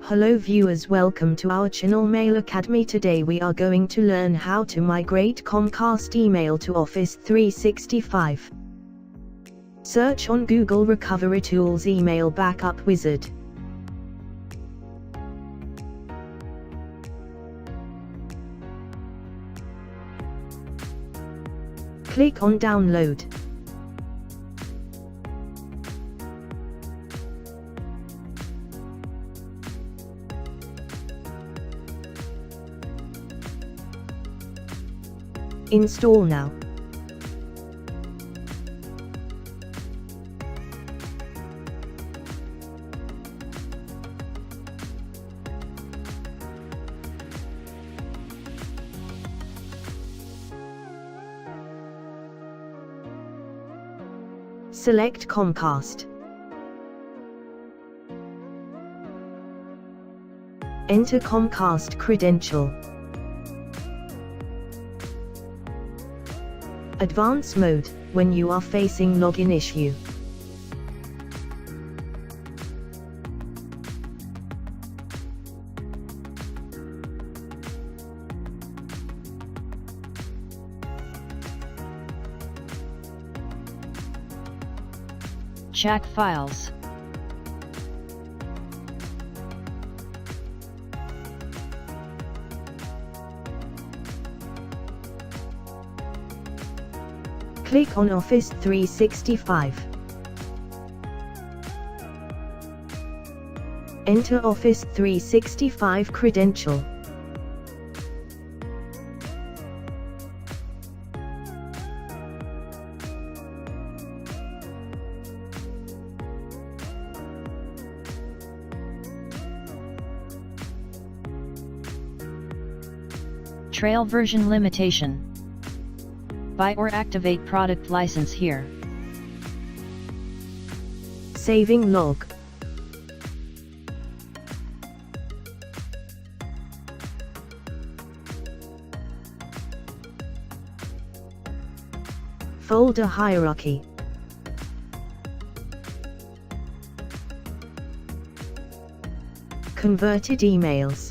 Hello viewers, welcome to our channel Mail Academy. Today we are going to learn how to migrate Comcast email to Office 365. Search on Google Recovery Tools Email Backup Wizard. Click on Download. Install now. Select Comcast. Enter Comcast credential. Advanced mode, when you are facing login issue. Check files. Click on Office 365. Enter Office 365 credential. Trail version limitation. Buy or activate product license here. Saving log. Folder hierarchy. Converted emails.